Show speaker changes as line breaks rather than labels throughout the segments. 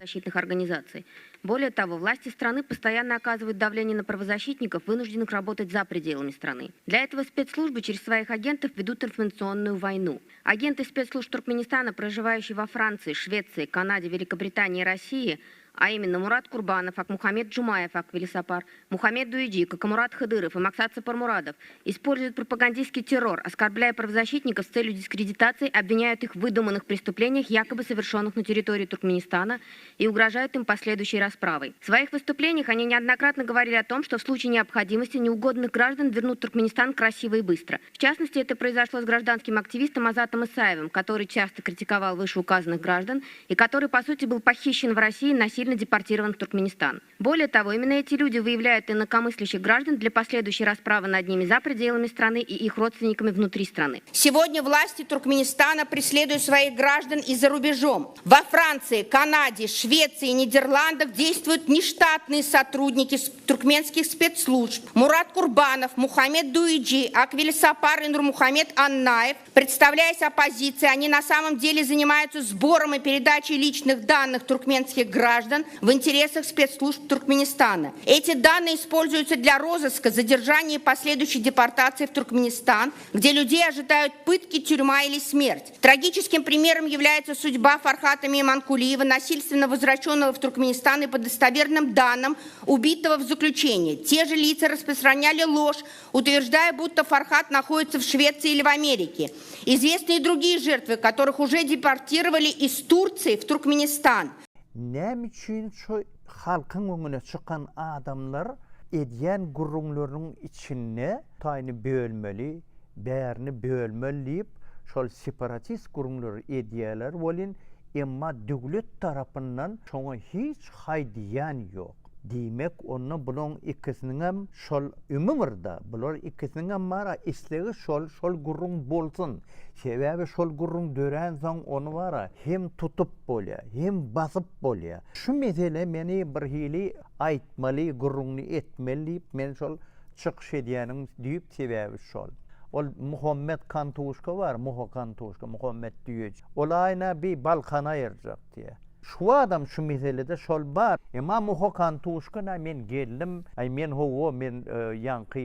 правозащитных организаций. Более того, власти страны постоянно оказывают давление на правозащитников, вынужденных работать за пределами страны. Для этого спецслужбы через своих агентов ведут информационную войну. Агенты спецслужб Туркменистана, проживающие во Франции, Швеции, Канаде, Великобритании и России, а именно Мурат Курбанов, Акмухамед Джумаев, Аквилисапар, Мухаммед Дуиджи, Какамурат Хадыров и Максат Сапармурадов используют пропагандистский террор, оскорбляя правозащитников с целью дискредитации, обвиняют их в выдуманных преступлениях, якобы совершенных на территории Туркменистана, и угрожают им последующей расправой. В своих выступлениях они неоднократно говорили о том, что в случае необходимости неугодных граждан вернут Туркменистан красиво и быстро. В частности, это произошло с гражданским активистом Азатом Исаевым, который часто критиковал вышеуказанных граждан и который, по сути, был похищен в России, насильно депортирован в Туркменистан. Более того, именно эти люди выявляют инакомыслящих граждан для последующей расправы над ними за пределами страны и их родственниками внутри страны.
Сегодня власти Туркменистана преследуют своих граждан и за рубежом. Во Франции, Канаде, Швеции и Нидерландах действуют нештатные сотрудники туркменских спецслужб. Мурат Курбанов, Мухаммед Дуиджи, Аквилисапар и Нурмухамед Аннаев. Представляясь оппозиции, они на самом деле занимаются сбором и передачей личных данных туркменских граждан в интересах спецслужб Туркменистана. Эти данные используются для розыска, задержания и последующей депортации в Туркменистан, где людей ожидают пытки, тюрьма или смерть. Трагическим примером является судьба Фархата Мейманкулиева, насильственно возвращенного в Туркменистан и по достоверным данным убитого в заключении. Те же лица распространяли ложь, утверждая, будто Фархат находится в Швеции или в Америке. Известны и другие жертвы, которых уже депортировали из Турции в Туркменистан.
Ne için şu halkın önüne çıkan adamlar ediyen gurrunların içine tayını bölmeli, beğerini bölmeli deyip şol separatist gurrunları ediyeler olin ama devlet tarafından şuna hiç haydiyan yok. Demek onu bunun ikisinin hem şol ümümürde, bunlar ikisinin hem mara isteği şol gurrun bolsun. Sebebi şol gurrun dören son onu var hem tutup bolya, hem basıp bolya. Şu mesele beni bir hili aytmalı, gurrunu etmeli, men şol çıkış ediyenin deyip sebebi şol. Ol Muhammed Kantuşka var, Muhammed Düyeci. Ol ayna bir Balkan'a ayıracak diye. Şu adam şu meselede şol bar. Ama Muhakan Tuşkana men geldim. Ay men hovo men yankı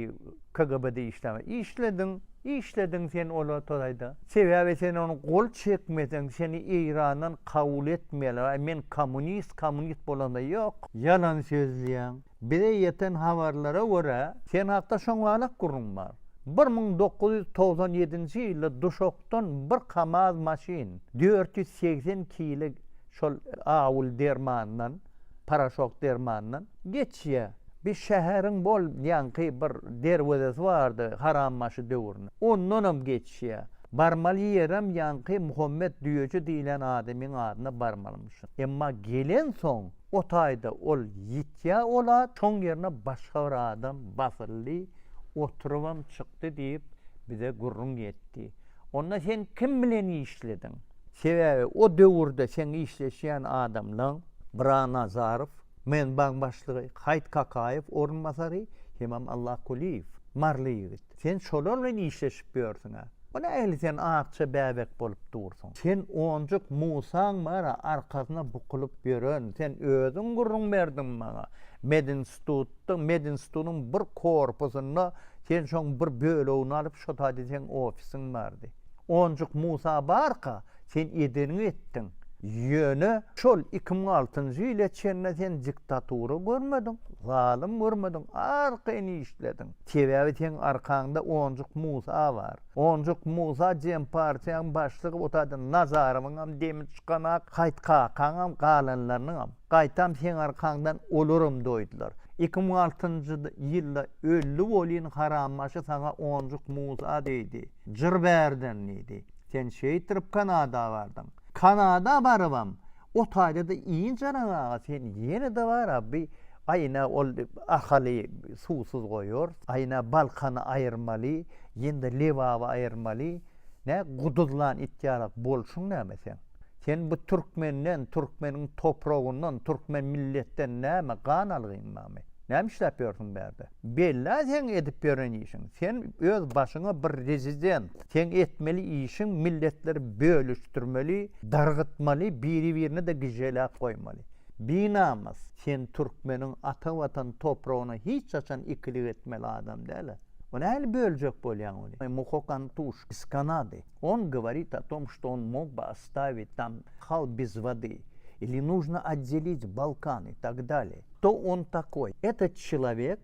KGB'de işledin sen ola torayda. Sebebi sen onu kol çekmedin, seni İran'dan kabul etmeler. Ay men komünist bolanda yok. Yalan sözleyen. Bir de yeten haberlere göre sen hatta şongalak kurun var. 1997 yılda Duşok'tan bir Kamaz maşin 480 kilo şol avul dermandan, paraşok dermandan geçiyor. Bir şehrin bol yankı bir dervezesi vardı harammaşı dövründe. Ondan geçiyor. Barmalı yerem yankı Muhammed Düyeci deyilen adamın adına barmalmışsın. Ama gelen son o tayda ol yitya ola son yerine başka bir adam basıllı oturuvam çıktı deyip bize gurrun etti. Onunla sen kim bilen işledin? Sebebi o dövrde sen işleşen adamla Bra Nazarov, men başlığı Hayt Kakayev, orunmasarı Hemam Allah Kuliyev, marlı yigit. Sen şolarla işleşip görürsün ha. Ona ehli sen ağaçça bebek bolup dursun. Sen oncuk Musa'nın mara arkasına bukulup görün. Sen özün gurrun verdin bana. Medinstut'un bir korpusunda sen şon bir bölüğünü alıp şotaydı sen ofisin vardı. Oncuk Musa barka sen edenini ettin. Yönü şol 2006 yıl içinde sen diktaturu görmedin, zalim görmedin, arkayını işledin. Sebebi sen arkanda oncuk Musa var. Oncuk Musa Cem Partiyan başlığı otadı Nazarov'un demin çıkanak, Hayt Kakan'ın kalanlarının Qaytam sen arkandan olurum doydular. 2006 yılda öllü olin harammaşı sana oncuk Musa deydi. Cırberden neydi? Sen şeytirip Kanada vardın. Kanada barıvam. O tayda da iyi canağa sen yine de var abi. Ayna ol ahali susuz koyuyor. Ayna Balkan'ı ayırmalı. Yine Levav'ı ayırmalı. Ne guduzlan ittiyarak bolsun ne mesela? Sen bu Türkmenin toprağından, Türkmen milletten ne kan algın mı? Ne işlep yapıyorsun berde? Bella sen edip gören işin. Sen öz başına bir rezident. Sen etmeli işin milletleri bölüştürmeli, dargıtmalı, birine de güzel koymalı. Binamaz. Sen Türkmenin ata vatan toprağına hiç açan ikilik etmeli adam değil. Он әлі бөлжек болян он. Мухокан туш из Канады. Он говорит о том, что он мог бы оставить там хал без воды. Или нужно отделить Балкан и так далее. Кто он такой? Этот человек,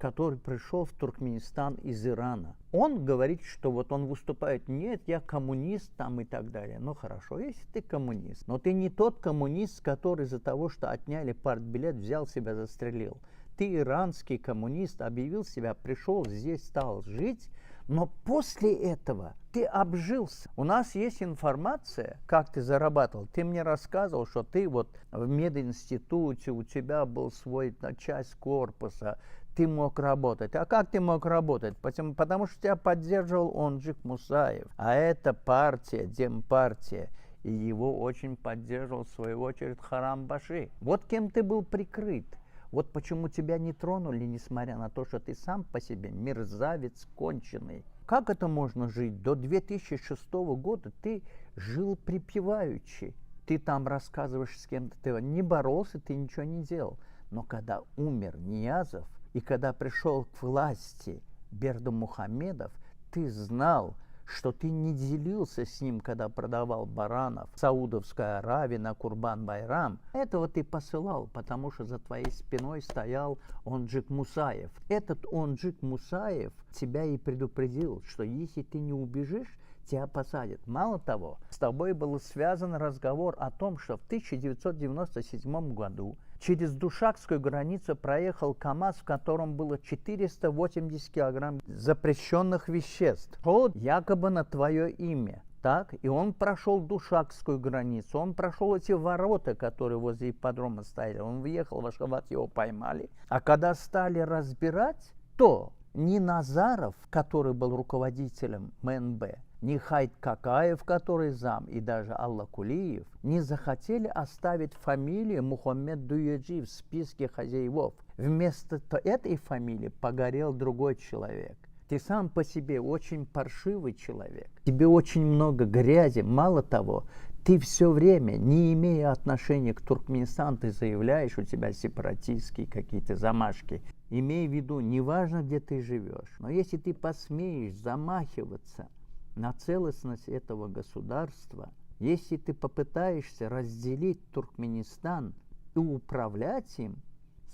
который пришел в Туркменистан из Ирана. Он говорит, что вот он выступает, нет, я коммунист там и так далее. Ну хорошо, если ты коммунист, но ты не тот коммунист, который из-за того, что отняли партбилет, взял себя, застрелил. Ты иранский коммунист, объявил себя, пришел здесь, стал жить, но после этого ты обжился. У нас есть информация, как ты зарабатывал. Ты мне рассказывал, что ты вот в мединституте, у тебя был свой часть корпуса, ты мог работать. А как ты мог работать? Потому что тебя поддерживал Онджик Мусаев. А это партия, Демпартия. И его очень поддерживал, в свою очередь, Харамбаши. Вот кем ты был прикрыт. Вот почему тебя не тронули, несмотря на то, что ты сам по себе мерзавец конченый. Как это можно жить? До 2006 года ты жил припеваючи. Ты там рассказываешь с кем-то, ты не боролся, ты ничего не делал. Но когда умер Ниязов, и когда пришел к власти Бердымухамедов, ты знал, что ты не делился с ним, когда продавал баранов в Саудовской Аравии на Курбан-Байрам. Этого ты посылал, потому что за твоей спиной стоял Онджик Мусаев. Этот Онджик Мусаев тебя и предупредил, что если ты не убежишь, тебя посадят. Мало того, с тобой был связан разговор о том, что в 1997 году через Душакскую границу проехал КАМАЗ, в котором было 480 килограмм запрещенных веществ. Вот якобы на твое имя. Так? И он прошел Душакскую границу, он прошел эти ворота, которые возле ипподрома стояли. Он въехал в Ашхабад, его поймали. А когда стали разбирать, то ни Назаров, который был руководителем МНБ, ни Хайт Какаев, который зам, и даже Алла Кулиев не захотели оставить фамилию Мухаммед Дуяджи в списке хозяевов. Вместо этой фамилии погорел другой человек. Ты сам по себе очень паршивый человек. Тебе очень много грязи. Мало того, ты все время, не имея отношения к Туркменистану, ты заявляешь, у тебя сепаратистские какие-то замашки. Имей в виду, неважно, где ты живешь, но если ты посмеешь замахиваться на целостность этого государства, если ты попытаешься разделить Туркменистан и управлять им,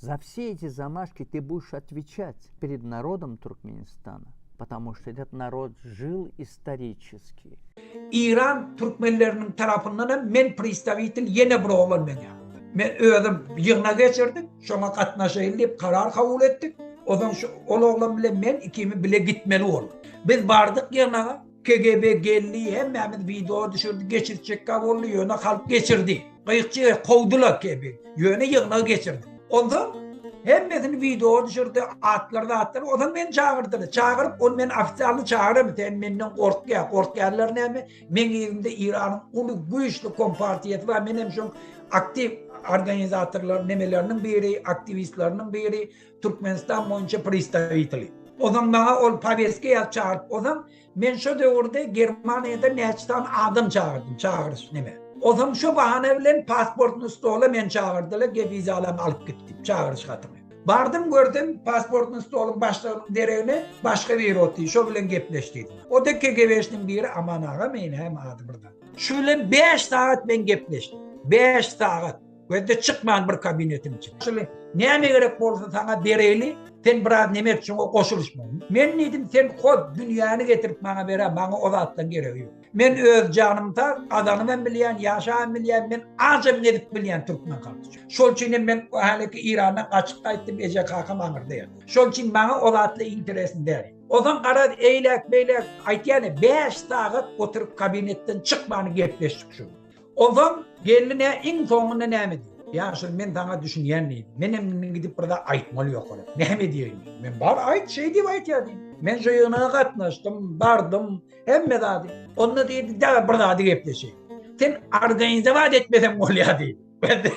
за все эти замашки ты будешь отвечать перед народом Туркменистана, потому что этот народ жил исторически.
İran Türkmenlerinin tarafından men pristavitil yine bir oğlan men ya. Men özüm yığına geçirdik, şuna katnaşayım deyip karar kabul ettik. Odan şu oğlan bile men ikimi bile gitmeli oldu. Biz bardık yığına, KGB geldi, hemmemiz video düşürdü, geçirecek kabullu yöne kalıp geçirdi. Kıyıkçı kovdular KGB, yöne yığına geçirdi. Ondan hemmesini video düşürdü, atlar, odan beni çağırdılar. Çağırıp, onu ben ofisyalını çağırırım. Sen benden korkuyarlar ne mi? Men evimde İran'ın ulu güçlü kompartiyeti var. Benim şu aktif organizatörler nemelerinin biri, aktivistlerinin biri, Türkmenistan boyunca pristavitili. Odan bana ol Paveski'ye çağırıp, odan ben şu dövrde Germanya'da Neç'ten adım çağırış neme. Odan şu bahaneyle pasportun üstü ola men çağırdılar, vizalarımı alıp gittim, çağırış katımı. Bardım gördüm, pasportun üstü olun başlarının derevine başka bir otu, şu bilen gepleştiydim. O da KGB'nin biri, aman ağa meyne hem adı burada. Şöyle 5 saat ben gepleştim, 5 saat. Ve de çıkmayan bir kabinetim için. Şöyle neyme gerek olsa sana dereyli, sen biraz nemek için o koşuluşmayın. Ben neydim, sen kod dünyanı getirip bana bera, bana o zattan gerekiyor. Ben öz canımda adanımı bilen, yaşağımı bilen, ben azım edip bilen Türkmen kalmışım. Şol için ben haliki İran'dan açık kayıttım, Ece Kakam Anır'da. Şol için bana o zatlı interesim der. O zaman karar eylek beylek, yani 5 saat oturup kabinetten çıkmanı gepleştik şu. O zaman geldi ne, en sonunda ne mi diyor? Ya şimdi ben sana düşünen neydim? Benim gidip burada aytmalı yok öyle. Ne mi diyeyim? Ben var ayt şey diyeyim ayt ya diyeyim. Ben şu yığına katlaştım, bardım, hem de daha diyeyim. Onunla diyeyim, daha burada hadi gepleşeyim. Sen organizavat etmesen gol ya diyeyim. Ben de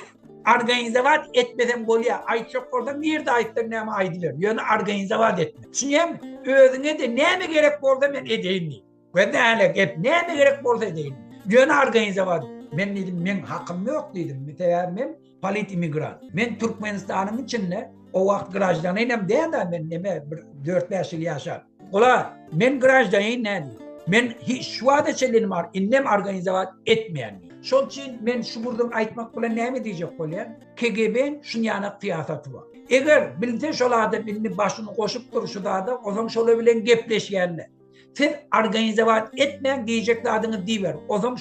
organizavat etmesen gol ya. Ayt çok orada bir de aytlar ne ama aydılar. Yani organizavat etme. Şimdi hem özüne de ne mi gerek orada ben edeyim diyeyim. Ben de hala hep ne mi gerek orada edeyim. Yani organizavat. Men dedim, men hakkım yok dedim. Müteğer men palit imigran. Men Türkmenistan'ın içinde o vakt grajdanıyım diye de men neme 4-5 yıl yaşar. Ola men grajdanıyım ne dedim. Men şu anda çelenim var. İnnem organizavat etmeyen. Şol için men şu buradan aytmak bilen ne diyecek bolyan? KGB'nin şun yana kıyafeti var. Eğer bilse şol adam birini başını koşup duruşu da adam, o zaman şol bilen gepleşkenler. Sen organizavat etmeyen diyecek adını diver. O zaman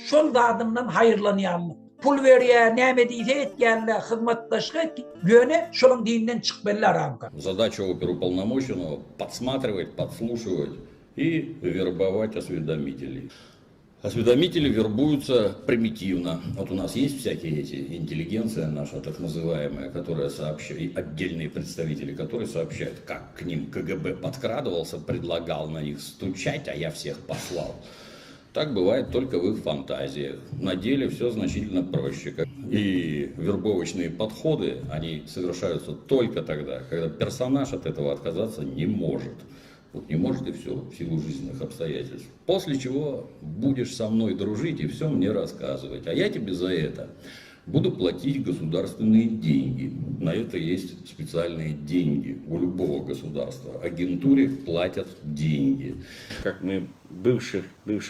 şol da adımdan hayırlanyanlık. Pul veriyor, ne deyse etkenler, hizmetleşke yöne şolun dininden çıkmalı aramka.
Задача оперуполномоченного подсматривать, подслушивать и вербовать осведомителей. Осведомители вербуются примитивно. Вот у нас есть всякие эти интеллигенция наша, так называемая, которая сообщает, и отдельные представители, которые сообщают, как к ним КГБ подкрадывался, предлагал на них стучать, а я всех послал. Так бывает только в их фантазиях. На деле все значительно проще. И вербовочные подходы, они совершаются только тогда, когда персонаж от этого отказаться не может. Вот не может и все, в силу жизненных обстоятельств. После чего будешь со мной дружить и все мне рассказывать. А я тебе за это буду платить государственные деньги. На это есть специальные деньги у любого государства. Агентуре платят деньги.
Как мы бывших,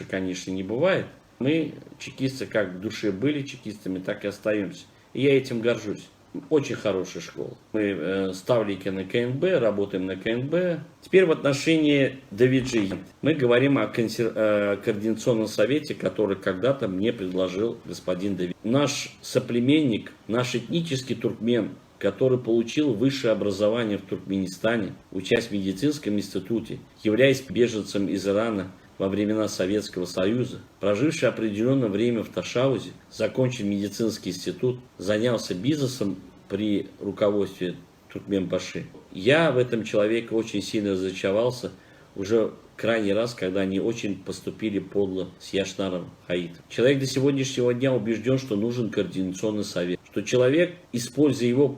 конечно, не бывает. Мы, чекисты, как в душе были чекистами, так и остаемся. И я этим горжусь. Очень хорошая школа. Мы ставленники на КНБ, работаем на КНБ. Теперь в отношении Давиджи. Мы говорим о координационном совете, который когда-то мне предложил господин Давид. Наш соплеменник, наш этнический туркмен, который получил высшее образование в Туркменистане, учась в медицинском институте, являясь беженцем из Ирана во времена Советского Союза, проживший определенное время в Ташаузе, закончив медицинский институт, занялся бизнесом при руководстве Туркменбаши. Я в этом человеке очень сильно разочаровался уже крайний раз, когда они очень поступили подло с Яшнаром Хаитом. Человек до сегодняшнего дня убежден, что нужен координационный совет, что человек, используя его,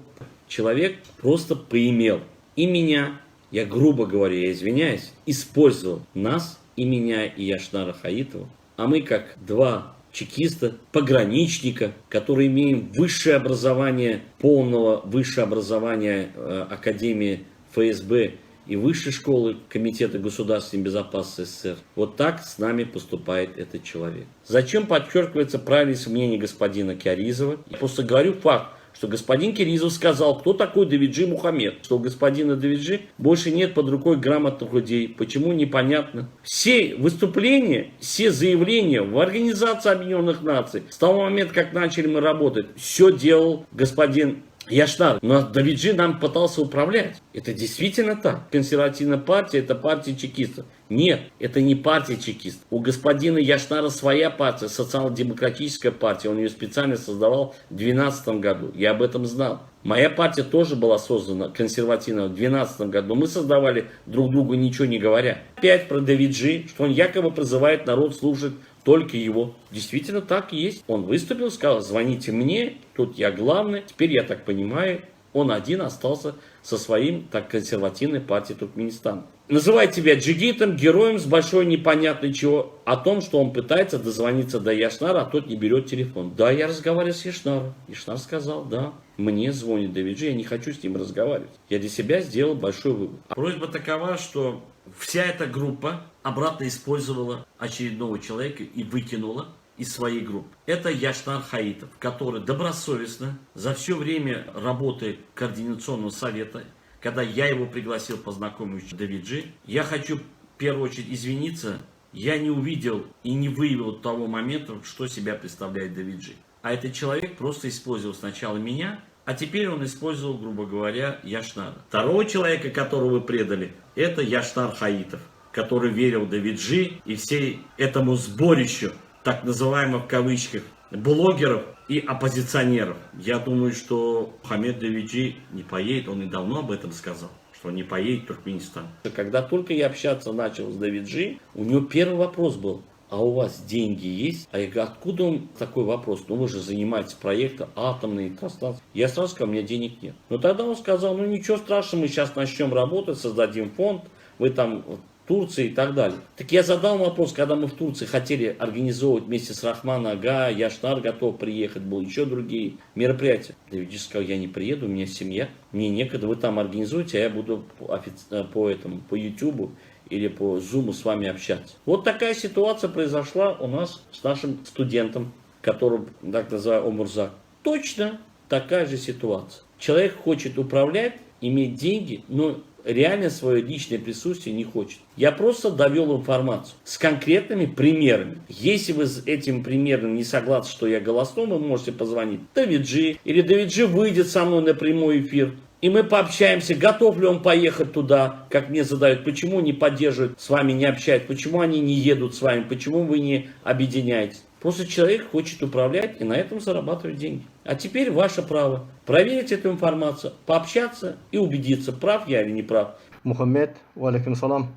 человек просто поимел и меня, я грубо говоря, я извиняюсь, использовал нас, и меня, и Яшнара Хаитова. А мы, как два чекиста, пограничника, которые имеем высшее образование, полного высшее образование Академии ФСБ и высшей школы Комитета государственной безопасности СССР. Вот так с нами поступает этот человек. Зачем подчеркивается правильность мнения господина Киаризова? Я просто говорю факт, что господин Киризов сказал, кто такой Давиджи Мухаммед, что у господина Давиджи больше нет под рукой грамотных людей. Почему, непонятно. Все выступления, все заявления в Организации Объединенных Наций, с того момента, как начали мы работать, все делал господин Яшнар. Но Давиджи нам пытался управлять. Это действительно так. Консервативная партия — это партия чекистов. Нет, это не партия чекистов. У господина Яшнара своя партия, социал-демократическая партия. Он ее специально создавал в 2012 году. Я об этом знал. Моя партия тоже была создана консервативно в 2012 году. Но мы создавали друг другу ничего не говоря. Опять про Давиджи, что он якобы призывает народ слушать только его. Действительно так и есть. Он выступил, сказал, звоните мне, тут я главный. Теперь, я так понимаю, он один остался со своим так консервативной партией Туркменистана. Называет тебя джигитом, героем с большой непонятной чего, о том, что он пытается дозвониться до Яшнара, а тот не берет телефон. Да, я разговариваю с Яшнаром. Яшнар сказал, да, мне звонит Давиджи, я не хочу с ним разговаривать. Я для себя сделал большой вывод. Просьба такова, что вся эта группа обратно использовала очередного человека и выкинула из своей группы. Это Яшнар Хаитов, который добросовестно за все время работы Координационного совета, когда я его пригласил познакомить с Давиджи, я хочу в первую очередь извиниться, я не увидел и не выявил того момента, что себя представляет Давиджи. А этот человек просто использовал сначала меня, а теперь он использовал, грубо говоря, Яшнара. Второго человека, которого вы предали, это Яшнар Хаитов, который верил Давиджи и всей этому сборищу, так называемых в кавычках, блогеров и оппозиционеров. Я думаю, что Мухаммед Давиджи не поедет, он и давно об этом сказал, что он не поедет в Туркменистан. Когда только я общаться начал с Давиджи, у него первый вопрос был, а у вас деньги есть? А я говорю, откуда он такой вопрос? Ну вы же занимаетесь проектом атомной электростанции. Я сразу сказал, у меня денег нет. Но тогда он сказал, ну ничего страшного, мы сейчас начнем работать, создадим фонд, вы там Турции и так далее. Так я задал вопрос, когда мы в Турции хотели организовывать вместе с Рахман Ага, Яшнар готов приехать, был еще другие мероприятия. Давидович сказал, я не приеду, у меня семья, мне некогда, вы там организуете, а я буду по YouTube или по Zoom с вами общаться. Вот такая ситуация произошла у нас с нашим студентом, которого так называю Омурзак. Точно такая же ситуация. Человек хочет управлять, иметь деньги, но реально свое личное присутствие не хочет. Я просто довел информацию с конкретными примерами. Если вы с этим примером не согласны, что я голосной, вы можете позвонить Давиджи, или Давиджи выйдет со мной на прямой эфир, и мы пообщаемся, готов ли он поехать туда, как мне задают, почему не поддерживают, с вами не общаются, почему они не едут с вами, почему вы не объединяетесь. Просто человек хочет управлять и на этом зарабатывать деньги. А теперь ваше право проверить эту информацию, пообщаться и убедиться, прав я или не прав.
Мухаммед, валейкум салам.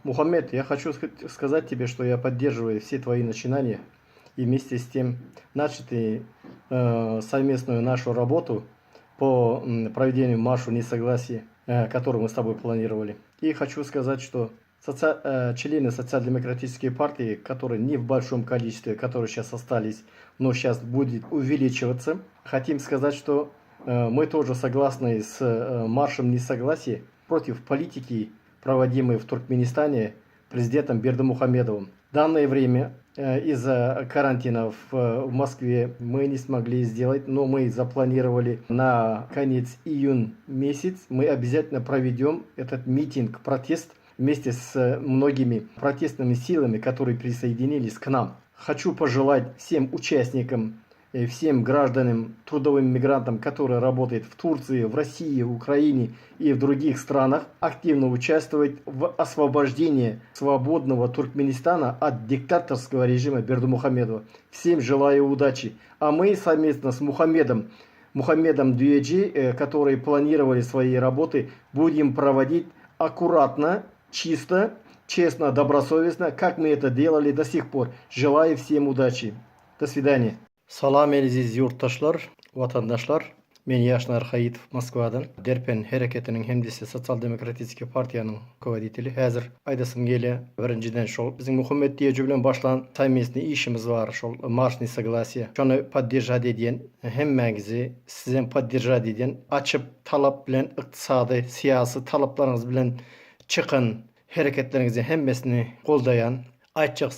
Мухаммед, я хочу сказать тебе, что я поддерживаю все твои начинания и вместе с тем начатые совместную нашу работу по проведению марша несогласия, который мы с тобой планировали. И хочу сказать, что члены социал-демократической партии, которые не в большом количестве, которые сейчас остались, но сейчас будет увеличиваться, хотим сказать, что мы тоже согласны с маршем несогласия против политики, проводимой в Туркменистане президентом Бердымухамедовым. В данное время из-за карантина в Москве мы не смогли сделать, но мы запланировали на конец июня месяц. Мы обязательно проведем этот митинг, протест вместе с многими протестными силами, которые присоединились к нам. Хочу пожелать всем участникам, всем гражданам, трудовым мигрантам, которые работают в Турции, в России, в Украине и в других странах, активно участвовать в освобождении свободного Туркменистана от диктаторского режима Бердымухамедова. Всем желаю удачи. А мы совместно с Мухаммедом Дуяджи, которые планировали свои работы, будем проводить аккуратно, чисто, честно, добросовестно, как мы это делали до сих пор. Желаю всем удачи. До свидания. Салам элизиз yurttaşlar, vatandaşlar. Men Yaşnar Hayitov Moskvadan. Derpen hareketinin hemdisi Sotsial-Demokratik Partiyanın rukovodители. Hazır aydasım gele birinciden şol bizim Muhammed Diyeci bilen başlan совместный işimiz var. Şol marşni согласия. Şonu поддержать eden hemmeğizi sizden поддержать eden açıp talap bilen iqtisadi, siyasi talaplarınız bilen çıkın hareketlerinizi hemmesini koldayan aytjak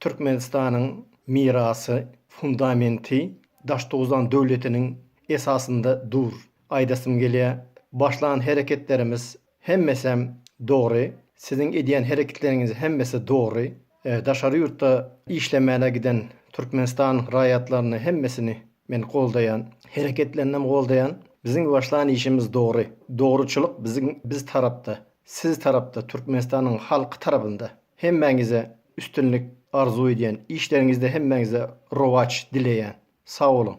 Türkmenistan'ın mirası, fundamenti Daştoğuzan devletinin esasında dur. Aydasım gele başlayan hareketlerimiz hemmesem doğru. Sizin ediyen hareketleriniz hemmesi doğru. Daşarı yurtta işlemeye giden Türkmenistan rayatlarını hemmesini men koldayan, hareketlerinden koldayan bizim başlayan işimiz doğru. Doğruçuluk biz tarafta, siz tarafta, Türkmenistan'ın halkı tarafında. Hemmenize üstünlük arzu eden, işlerinizde hemmenize rovaç dileyen. Sağ olun.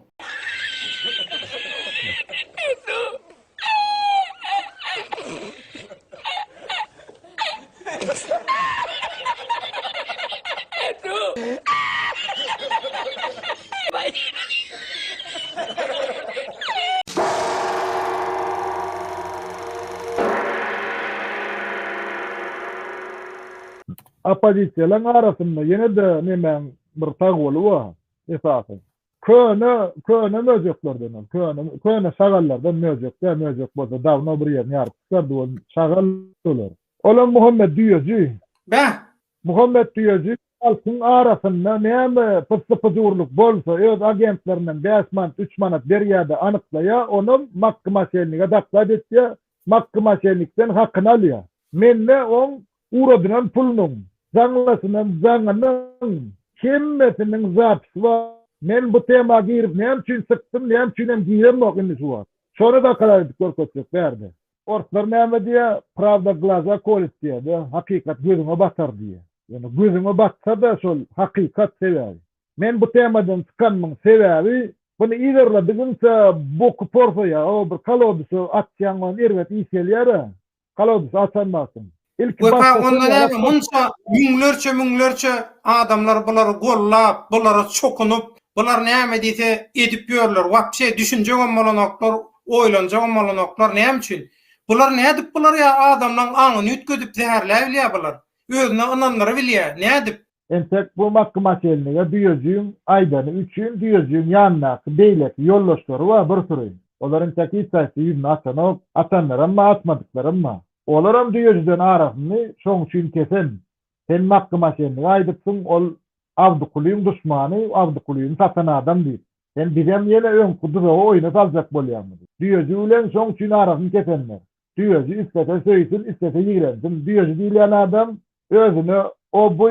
Opozisiyalar arasında yine de nemen bir tagwuly var esasen. Köne möjeklerden, köne şagallardan möjek bolsa dawno bir ýerni ýaryp çykardym şagal dolar. Olam Muhammed Diyeci. Muhammed Diyeci halkyň arasynda näme pysdypydurlyk bolsa, öz agentlerinden 5 manat, 3 manat berýärde anyklaýa, onu mahkemaçelige daklap etýär, mahkemaçelikden hakyny alýar. Menne on uradynan pulnyň zaňlasynyň zaňynyň hemmesiniň zapysy var. Men bu tema girip näme üçin sıktım, näme üçin hem giremok indi şu var. Şonu da karar edip görkezsek berdi. Ortlar näme diýe? Pravda glaza kolis diýe, hakikat gözüňe batar diýe. Yani gözüňe batsa da şol hakikat sebäbi. Men bu temadan çykanmyň sebäbi bunu ilerle biziňse boku porfoya, o bir kalodusy atýan erwet iskelýär. Kalodusy açanmasyn.
Onda munça müňlerçe adamlar bulary gollap, bulary çokunup, bular näme diýse edip ýörler, wapşe düşünjek bolanyoklar, oýlanjak bolanyoklar näme üçin? Bular nädip bular ya adamlaryň aňyny ütküdip zäherläýär bular. Özüne ananlary bilýär. Nädip?
Entek bu mahkema çelnige düýejüň aýdany üçin düýejüň ýanna beýlek ýollaşlary we bir sürü. Olaryň täki taýsy ýüzüne atanyp, atanlar amma atmadyklar amma. Olaram düýejden arasyny şoň üçin kesen. Sen mahkema çelnige aýdypsyň, ol Abdukulyň düşmany, Abdukulyň satan adam diýip. Sen bizem ýene öň kudyra oýuna saljak bolýarmy? Düýeji bilen şoň üçin arasyny kesenler. Düýeji istese söýsün, istese ýigrensin. Düýeji diýilen adam özüne o bu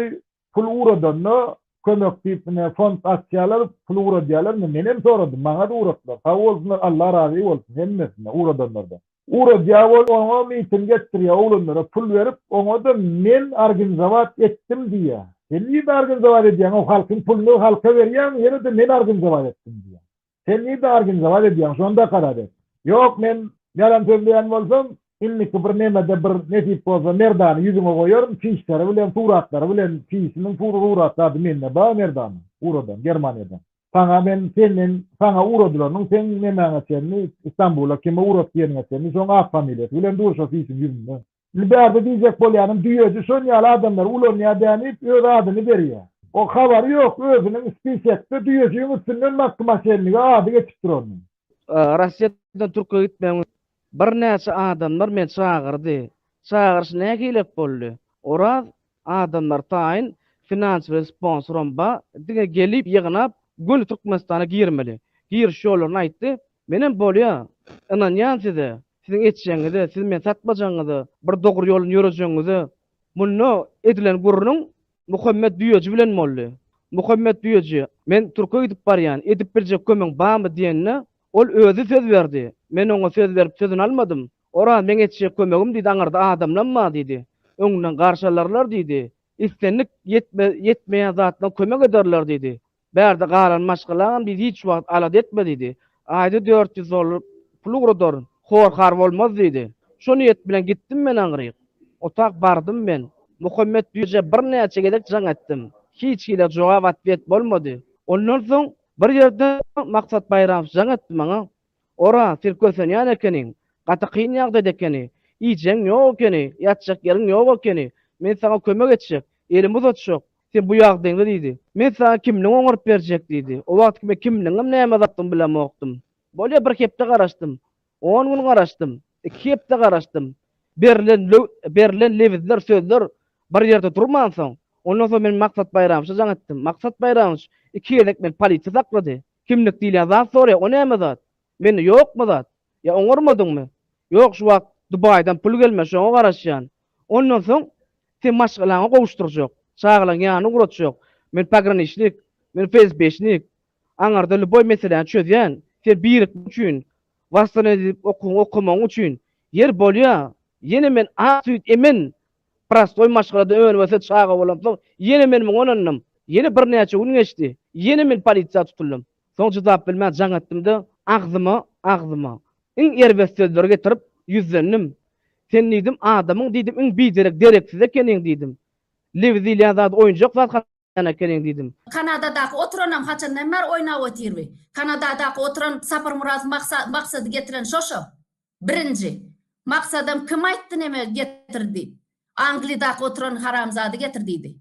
pul uradanna kömek tipine fond aksiyalar pul uradýarlar. Menem soradym, maňa da uratdylar. Ha bolsunlar, Allah razy bolsun hemmesine uradanlarda. Uradýar oňa mitin getirýär, oğlanlara pul berip, oňa da men organizowat etdim diýär. Sen niye organizowat edýän? O halkyň pulunu halka berýän, ýene de men organizowat etdim diýär. Sen niye organizowat edýän? Şonda karar et. Ýok, men yalan söýleýän bolsam, inniki bir nemede bir netip bolsa merdany ýüzüme goýarym, fişlary bilen suratlary bilen fişiniň suratlary menne ba merdany, uradan, Germaniýadan. Sana men senden, sana uradylaryň sen nemäňe çenni İstanbul'a kime uratýanyňa çenni şoň ak familiýasy bilen durşa fişin ýüzünde. Bärde diýjek bolýanym, düýeji şonýal adamlar ulanyňa däniп öz adyny berýär. O habary ýok, özüniň spisekde düýejiň üstünden mahkema çelnige ady geçip durýar.
Russiýadan Türkiýe gitmäň bir näçe adamlar men çağırdy. Çağırış nägilek boldy? Oraz adamlar taýyn finansiýal sponsorum ba, dige gelip ýygnap gül Türkmenistana girmeli. Giriş ýolaryny aýtdy. Menem bolýar. Anan ýansydy. Siziň etçeňizi, siz men satmajaňyzy, bir dogry ýoly ýörejeňizi, muny edilen gurrunun Muhammed Düýeji bilen boldy. Muhammed Düýeji, men Türkiýe gidip barýan, edip birjek kömeň barmy diýenne, ol özü söz berdi. Men oňa söz berip sözüni almadym. Ora men etçek kömegim diýdi, aňarda adamlanma diýdi. Öňünden garşalarlar diýdi. İstenlik yetmeýän zatdan kömek ederler diýdi. Bärde galan maşgalan biz hiç wagt alad etme diýdi. Aýda 400 dolar pul uradar. Horkar bolmaz diýdi. Şo niýet bilen gitdim men aňryk. Otak bardym men. Muhammed Düýeje bir näçe gedek jaň etdim. Hiç kile jogap atwet bolmady. Ondan soň bir ýerde maksat bayram jaň etdim maňa. Ora sirkösen ýa ekeniň, gata kyn ýagdaýda ekeni, iýjeň ýok ekeni, ýatjak ýeriň ýok ekeni. Men sana kömek etjek, elim uzatjak. Sen bu ýagdaýda diýdi. Men sana kimniň oňurup berjek diýdi. O wagt kimniň näme zatdyň bilen okdum. Bolýa bir hepde garaşdym. 10 gün garaşdym. 2 hepde garaşdym. Berlen lewizler sözler bir ýerde durmansoň. Ondan soň men maksat bayram jaň etdim. Maksat bayram 2 ýerlik men polisiýa saklady. Kimlik diýilýän zat sorýar, o näme zat? Men ýokmy zat? Ya oňurmadyňmy? Ýok, şu wagt Dubaydan pul gelmez, şoňa garaşýan. Ondan soň sen maşgalaňa gowuşturjak. Çağlaň ýany uratjak. Men pograniçnik, men FSB-şnik. Aňarda luboy meseleni çözýän. Sen birik üçin, wastany edip okumaň üçin yer bolýar. Ýene men asyt emen prastoy maşgalada öňüme çağa bolamsoň, ýene men onannym. Ýene bir näçe gün geçdi. Ýene men polisiýa tutuldım. Soň jogap bilmän jaň etdim-de, agzyma. Iň erbes sözleri getirip ýüzlendim. Sen diýdim, adamyň diýdim, iň biderek dereksiz ekeniň diýdim. Lewizilýän zat oýunjak zat ekeniň diýdim.
Kanadadaky oturanam haçandan mer oýnap otirbi. Kanadadaky oturan Sapar Murat maksady getiren şoşo. Birinji, maksadym kim aýtdy näme getirdi? Angliýadaky oturan haramzady getirdi.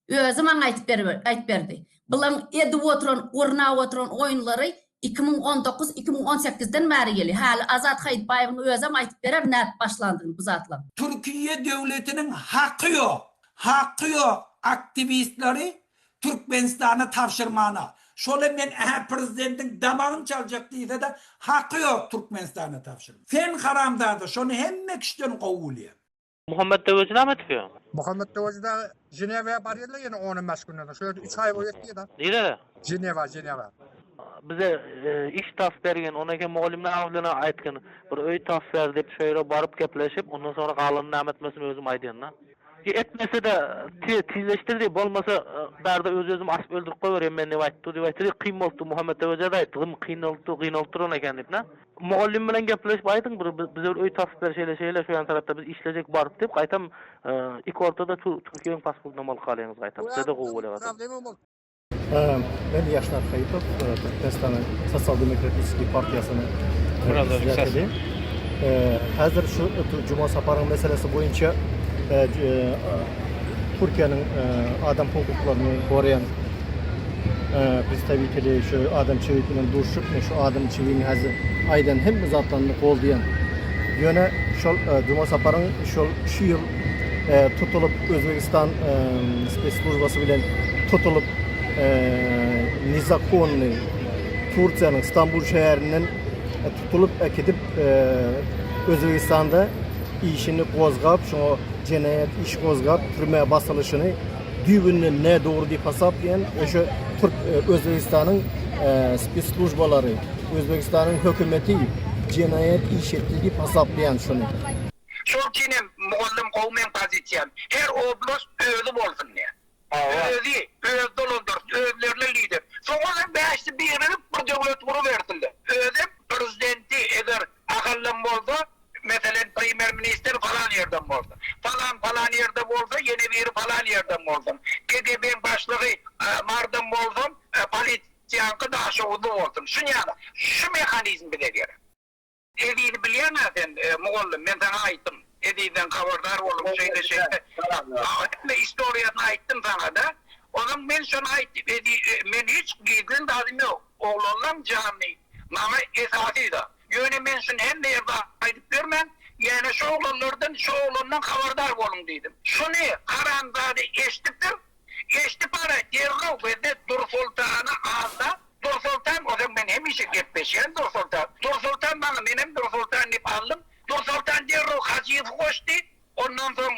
Özü maňa aýtyp berdi. Bilen edip oturan, ornap oturan oýunlary 2019-2018'den beri geliyor. Hali Azat Hayitbayev'in özüm aýtyp berer näp başlandygyny bu zatlar.
Türkiye devletinin hakkı yok. Hakkı yok. Aktivistleri Türkmenistan'a tapşırmana. Şöyle men prezidentin damağını çalacak diýse de hakkı yok Türkmenistan'a tapşırmana. Fen haramdadı. Şonu hemme kişiden kovuluyor.
Muhammed Düýeji näme etýär?
Muhammed Düýeji de Ceneva'ya barýarlar ýene 15 günden. Şöyle 3 ay boýu etdi da.
Diýle.
Ceneva.
Bize iş tas bergen, onaka mugallimler awlyna aýtgan, bir öý tas ber dep şeýle baryp gepleşip, ondan sonra galyny näme etmesini özüm aýdýan. Etmese de tizleştirdi, bolmasa bärde özüm asyp öldürip goýberýän men näme aýtdy diýip aýtdy. Kyn boldy Muhammed Düýeji aýtdy, kynaldy eken diýip na. Mugallim bilen gepleşip aýdyň, biz öý tas ber şeýle şu ýan tarapda biz işlejek baryp diýip gaýtam, iki ortada Türkiýeň pasportyna mal kalýanyňyz gaýtam. Sede gowy
Ben Yaşar Hayitov, Türkmenistan Sosyal Demokratik Partiyası'nın Hazır şu Cuma Sapar'ın meselesi boyunca Türkiye'nin adam hukuklarını koruyan представители şu adam çevitinden duruşup şu adam çevini hazır aydan hem zatlarını koldayan yöne Cuma Sapar'ın şu yıl tutulup Özbekistan spesslujbası bilen tutulup Nizakonlu Türkiye'nin İstanbul şehrinden tutulup ekidip Özbekistan'da işini qozgap, şu cinayet iş qozgap, türmeye basılışını düğünün ne doğru deyip hesaplayan şu Türk Özbekistan'ın spesslujbaları, Özbekistan'ın hükümeti cinayet iş etti deyip hesaplayan şunu.
Şol çinem muallim olmayan pozisyon. Her oblast özü bolsun ne? Öz dolandır, özlerine lider. Sonra beşti birini bir devlet bunu vertildi. Özü prezidenti eğer akıllı oldu, mesela primer minister falan yerden oldu. Falan yerden oldu, yeni bir falan yerden oldu. KGB'nin başlığı mardan oldum, polisiyankı daha şovdu oldum. Şu mekanizm bile göre. Edi'ni biliyor musun? Muallim, ben sana aytım. Edi'den haberdar oldum şeyde. İstoryasını ayttım sana da. Onun ben şuna ayttım. Ben hiç giydiğin dadım yok. Oğlanlam cami. Ama esası da. Yöne ben şunu hem de yerde aytıp görmem. Yani şu oğlandan haberdar olun dedim. Şunu karandağda eşittir. Eşitip ara dergâv ve de Dursultan'ı ağızda. Dursultan o zaman ben hem işe gitmişim Dursultan. Dursultan bana benim Dursultan deyip aldım. Dursultan dergâv Hacı'yı koştu. Ondan sonra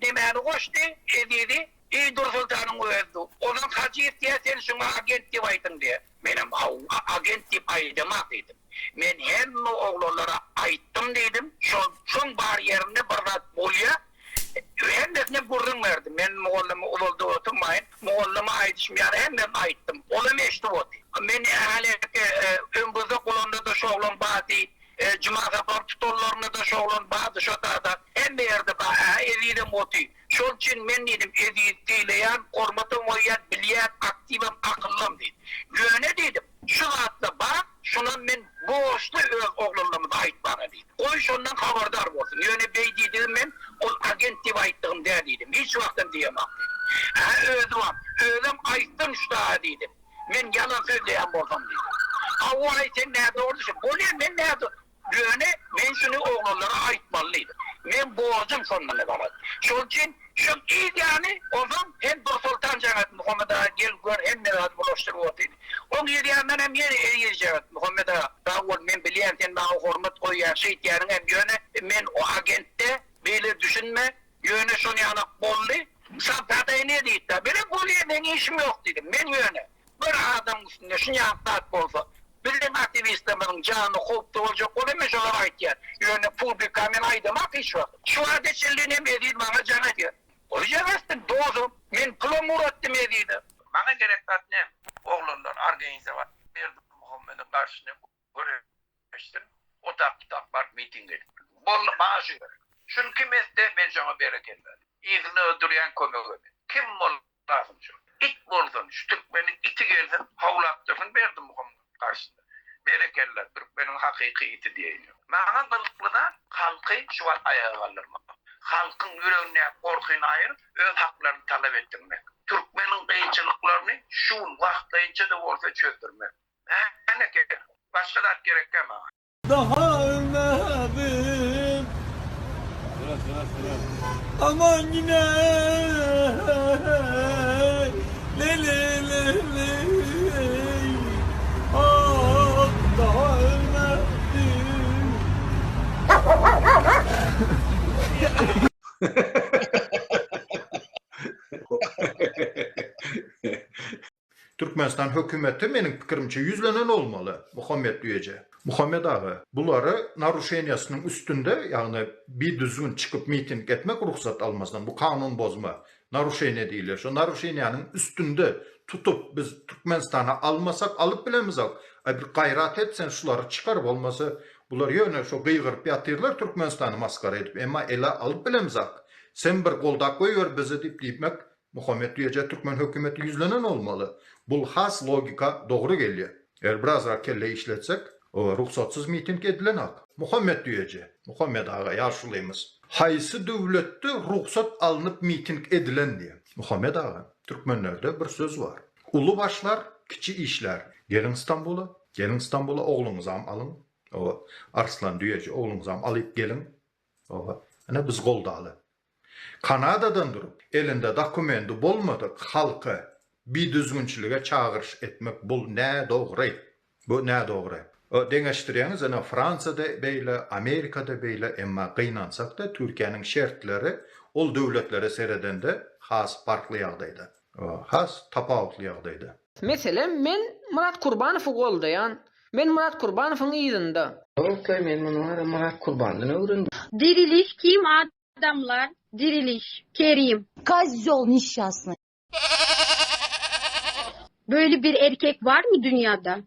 demeni koştu. Dedi. Dursultan'ın öldü. Ondan Hacı'yı diye sen şuna agent deyip aydın diye. Benim agent deyip aydımak dedim. Ben hem oğullara ayttım dedim. Şun bariyerine bardat bolya. Hem de ne burun verdim. Ben muallime oldu oturmayın. Muallime aytışmayan hem de ayttım. Olam eşti oldu. Ben haleke öngüzde kullandı da şoğlun bazı Cuma Sapar tutullarını da şoğlun bazı şotada hem de yerde evidim oldu. Şol için ben dedim ediyleyen, kormatım oyan, bileyen, aktifim, akıllım dedim. Yöne dedim. Şu atla bak, şuna ben boşlu oğlumla ait bana dedim. Oy şundan haberdar olsun. Yöne bey dedim ben, o agent diye ayttım der dedim. Hiç vaktim diyemem. Öldüm ayttım şu daha dedim. Ben yalan söyleyen bozdum dedim. O ay sen nerede oldun? Bolyan ben nerede? Yöne ben şunu oğlumlara aytmalıydım. Ben boğazım sonuna bana. Şunun için şu iyi yani o zaman hem Dursultan Cennet Muhammed Ağa gel gör hem de adı bulaştırı otuydu. O gidiyandan hem yeri Cennet Muhammed Ağa daha ol men biliyen sen bana hürmet koyuyan şey diyerin hem yöne men o agentte böyle düşünme yöne şunu yanak bollu sapatayı ne deyip de böyle bolluya ben işim yok dedim men yöne bir adam üstünde şunu yanaktat bolsa bizim aktivistlerin canı koptu olacak olamış olarak yani yöne publikamen aydamak iş var. Şu adeçelliğine mi edeyim bana canı diyor. Olacakasın doğdum. Ben plomur ettim ediydi. Bana gerek ne? Oğlanlar organize var. Verdim Muhammed'in karşısına görüştüm. Otak var miting edip. Bana şu gerek. Şunu kim iste ben sana bereket verdim. İzini öldüren kömür. Kim lazım şu? İt olsun. Şu Türkmen'in iti gelsin. Havlattırsın verdim Muhammed'in karşısında. Berekeller Türkmen'in hakiki iti diyeyim. Bana kılıklıda halkı şu an ayağa kaldırmak. Halkın yüreğine korkuyun ayırıp öz haklarını talep ettirmek. Türkmenin kıyıcılıklarını şu vaktayınca da olsa çözdürmek. Ne gerek? Başka da gerek ama.
Daha ölmedim. Aman yine. Le. Ah, daha ölmedim.
Türkmenistan hükümeti benim fikrimce yüzlenen olmalı Muhammed Düyece. Muhammed Ağa bunları naruşeniyasının üstünde yani bir düzgün çıkıp miting etmek ruhsat almasından bu kanun bozma naruşeniya değil. Şu naruşeniyanın üstünde tutup biz Türkmenistan'a almasak alıp bilemizak. Bir gayret etsen şuları çıkarıp olmasa bular yöne şu gıygırıp yatırlar Türkmenistan'ı maskara edip ama ele alıp bilemizak. Sen bir kolda koyuyor bizi deyip Muhammed Düyece Türkmen hükümeti yüzlenen olmalı. Bu has logika doğru geliyor. Eğer biraz daha kelle işletsek O ruhsatsız miting edilen ak. Muhammed diyece. Muhammed ağa yaşlıyımız. Haysı devlette ruhsat alınıp miting edilen diye. Muhammed ağa, Türkmenlerde bir söz var. Ulu başlar, kiçi işler. Gelin İstanbul'a oğlunuzam alın. O Arslan diyece oğlunuzam alıp gelin. O ana biz goldalı. Kanada'dan durup elinde dokumenti bolmadık halkı bir düzgünçülüğe çağırış etmek bu ne doğru? Bu ne doğru? O deňeşdirýäňiz ana Fransada beýle, Amerikada beýle, emma gynansak da Türkiýanyň şertleri ol döwletlere seredende has farkly ýagdaýda. Has tapawutly ýagdaýda.
Meselem men Murat Kurbanowy goldaýan. Men Murat Kurbanowyň ýerinde.
Okey, men Murat Kurbanowyny öwrendim.
Diriliş kim adamlar? Diriliş. Kerim.
Козёл несчастный.
Böyle bir erkek var mı dünyada?